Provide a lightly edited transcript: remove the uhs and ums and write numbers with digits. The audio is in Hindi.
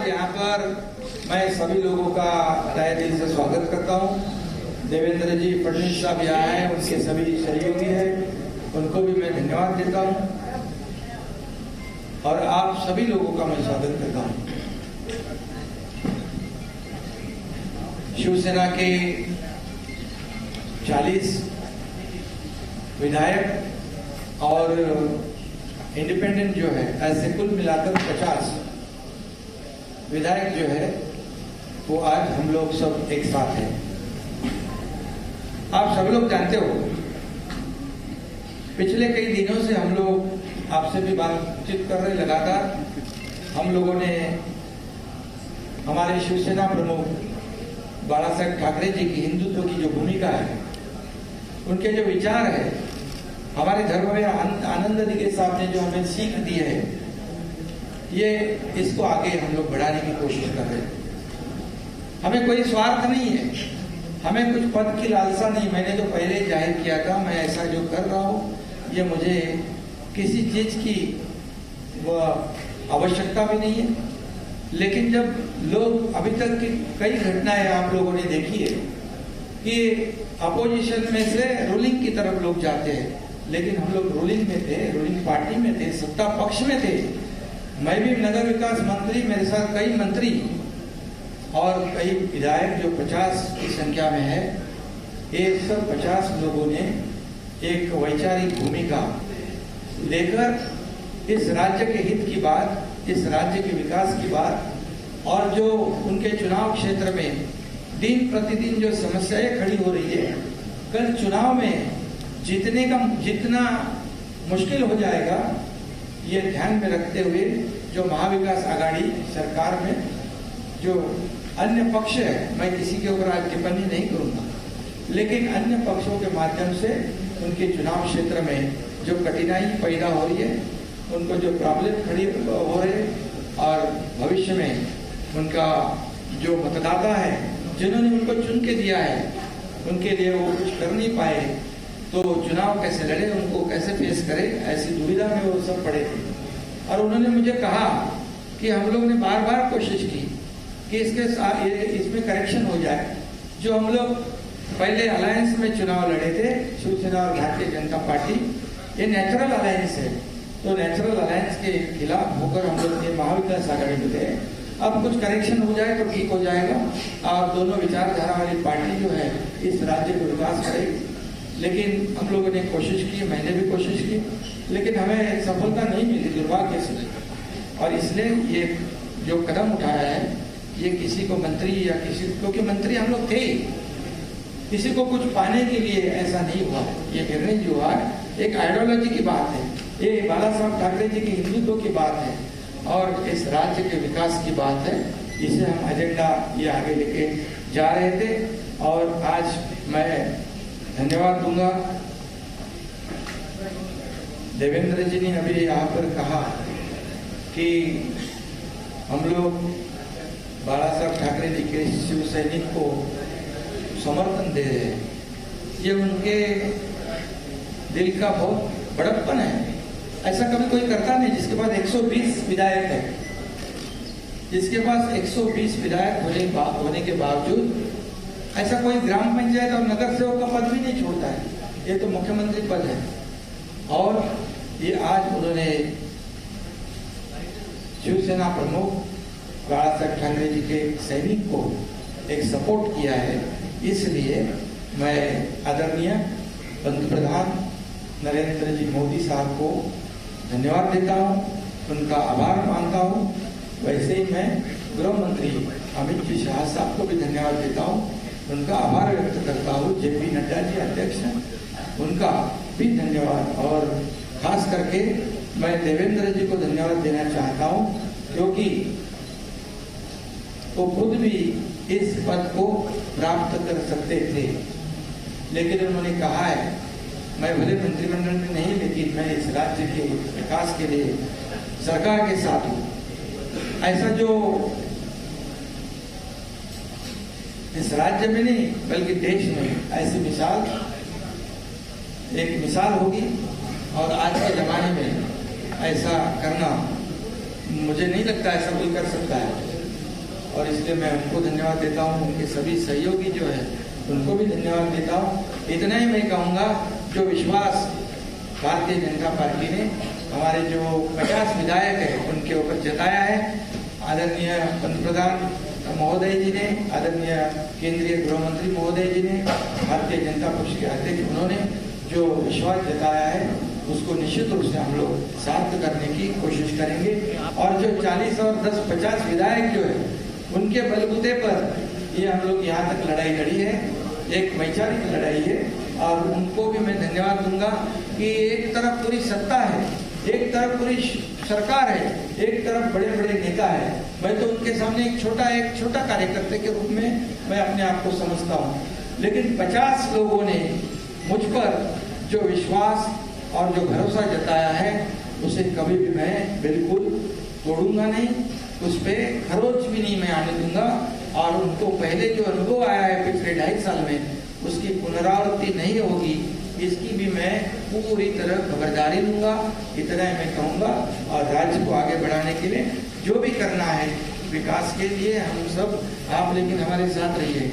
आज यहाँ पर मैं सभी लोगों का तहे दिल से स्वागत करता हूँ। देवेंद्र जी फडणवीस साहब यहाँ हैं, उनके सभी सहयोगी हैं, उनको भी मैं धन्यवाद देता हूँ और आप सभी लोगों का मैं स्वागत करता हूँ। शिवसेना के 40 विधायक और इंडिपेंडेंट जो है ऐसे कुल मिलाकर 50 विधायक जो है वो आज हम लोग सब एक साथ हैं। आप सब लोग जानते हो पिछले कई दिनों से हम लोग आपसे भी बातचीत कर रहे लगातार। हम लोगों ने हमारे शिवसेना प्रमुख बाला साहेब ठाकरे जी की हिंदुत्व की जो भूमिका है, उनके जो विचार है, हमारे धर्मवीर आनंद के साहब ने जो हमें सीख दी है, ये इसको आगे हम लोग बढ़ाने की कोशिश कर रहे हैं। हमें कोई स्वार्थ नहीं है, हमें कुछ पद की लालसा नहीं। मैंने तो पहले जाहिर किया था, मैं ऐसा जो कर रहा हूँ ये मुझे किसी चीज की आवश्यकता भी नहीं है। लेकिन जब लोग अभी तक की कई घटनाएं आप लोगों ने देखी है कि अपोजिशन में से रूलिंग की तरफ लोग जाते हैं, लेकिन हम लोग रूलिंग में थे, रूलिंग पार्टी में थे, सत्ता पक्ष में थे। मैं भी नगर विकास मंत्री, मेरे साथ कई मंत्री और कई विधायक जो 50 की संख्या में है, ये सब 50 लोगों ने एक वैचारिक भूमिका लेकर इस राज्य के हित की बात, इस राज्य के विकास की बात और जो उनके चुनाव क्षेत्र में दिन प्रतिदिन जो समस्याएं खड़ी हो रही है, कल चुनाव में जीतने का जितना मुश्किल हो जाएगा, ये ध्यान में रखते हुए जो महाविकास आघाड़ी सरकार में जो अन्य पक्ष है, मैं किसी के ऊपर आज टिप्पणी नहीं करूंगा, लेकिन अन्य पक्षों के माध्यम से उनके चुनाव क्षेत्र में जो कठिनाई पैदा हो रही है, उनको जो प्रॉब्लम खड़ी हो रहे और भविष्य में उनका जो मतदाता है, जिन्होंने उनको चुन के दिया है, उनके लिए वो कुछ कर नहीं पाए, तो चुनाव कैसे लड़े, उनको कैसे फेस करे, ऐसी दुविधा में वो सब पड़े थे। और उन्होंने मुझे कहा कि हम लोग ने बार बार कोशिश की कि इसमें करेक्शन हो जाए। जो हम लोग पहले अलायंस में चुनाव लड़े थे, शिवसेना और भारतीय जनता पार्टी, ये नेचुरल अलायंस है, तो नेचुरल अलायंस के खिलाफ होकर हम लोग ये महाविकास आघाड़ी में थे। अब कुछ करेक्शन हो जाए तो ठीक हो जाएगा और दोनों विचारधारा वाली पार्टी जो है इस राज्य को विकास करेगी। लेकिन हम लोगों ने कोशिश की, मैंने भी कोशिश की, लेकिन हमें सफलता नहीं मिली, दुर्भाग्य से। और इसलिए ये जो कदम उठाया है, ये किसी को मंत्री या किसी, क्योंकि मंत्री हम लोग थे, किसी को कुछ पाने के लिए ऐसा नहीं हुआ। ये निर्णय जो हुआ एक आइडियोलॉजी की बात है, ये बाला साहब ठाकरे जी की हिंदुत्व की बात है और इस राज्य के विकास की बात है। इसे हम एजेंडा ये आगे लेके जा रहे थे और आज मैं धन्यवाद दूंगा। देवेंद्र जी ने अभी यहाँ पर कहा कि हम लोग बाला साहब ठाकरे जी के शिव सैनिक को समर्थन दे रहे हैं। ये उनके दिल का बहुत बड़प्पन है। ऐसा कभी कोई करता नहीं जिसके पास 120 विधायक है, जिसके पास 120 विधायक होने के बावजूद ऐसा कोई ग्राम पंचायत और नगर सेवक का पद भी नहीं छोड़ता है। ये तो मुख्यमंत्री पद है और ये आज उन्होंने शिवसेना प्रमुख बाला साहेब ठाकरे जी के सैनिक को एक सपोर्ट किया है। इसलिए मैं आदरणीय पंतप्रधान नरेंद्र जी मोदी साहब को धन्यवाद देता हूँ, उनका आभार मानता हूँ। वैसे ही मैं गृह मंत्री अमित जी शाह साहब को भी धन्यवाद देता हूँ, उनका आभार व्यक्त करता हूँ। जेपी नड्डा जी अध्यक्ष हैं, उनका भी धन्यवाद। और खास करके मैं देवेंद्र जी को धन्यवाद देना चाहता हूँ, क्योंकि वो खुद भी इस पद को प्राप्त कर सकते थे, लेकिन उन्होंने कहा है मैं भले मंत्रिमंडल में नहीं, लेकिन मैं इस राज्य के विकास के लिए सरकार के साथ हूँ। ऐसा जो इस राज्य में नहीं बल्कि देश में ऐसी मिसाल, एक मिसाल होगी और आज के जमाने में ऐसा करना मुझे नहीं लगता ऐसा कोई कर सकता है। और इसलिए मैं उनको धन्यवाद देता हूँ। उनके सभी सहयोगी जो है उनको भी धन्यवाद देता हूँ। इतना ही मैं कहूँगा, जो विश्वास भारतीय जनता पार्टी ने हमारे जो 50 विधायक है उनके ऊपर जताया है, आदरणीय पंतप्रधान महोदय जी ने, आदरणीय केंद्रीय गृह मंत्री महोदय जी ने, भारतीय जनता पक्ष के अध्यक्ष उन्होंने जो विश्वास जताया है उसको निश्चित रूप से हम लोग सार्थ करने की कोशिश करेंगे। और जो 40 और 10 50 विधायक जो है उनके बलबूते पर ये हम लोग यहाँ तक लड़ाई लड़ी है, एक वैचारिक लड़ाई है। और उनको भी मैं धन्यवाद दूंगा कि एक तरफ पूरी सत्ता है, एक तरफ पूरी सरकार है, एक तरफ बड़े बड़े नेता है। मैं तो उनके सामने एक छोटा कार्यकर्ता के रूप में मैं अपने आप को समझता हूँ, लेकिन 50 लोगों ने मुझ पर जो विश्वास और जो भरोसा जताया है उसे कभी भी मैं बिल्कुल तोड़ूंगा नहीं, उस पर खरोच भी नहीं मैं आने दूंगा। और उनको पहले जो अनुभव आया है पिछले 2.5 साल में उसकी पुनरावृत्ति नहीं होगी, इसकी भी मैं पूरी तरह खबरदारी लूंगा। इतना ही मैं कहूँगा। और राज्य को आगे बढ़ाने के लिए जो भी करना है विकास के लिए हम सब, आप लेकिन हमारे साथ रहिए।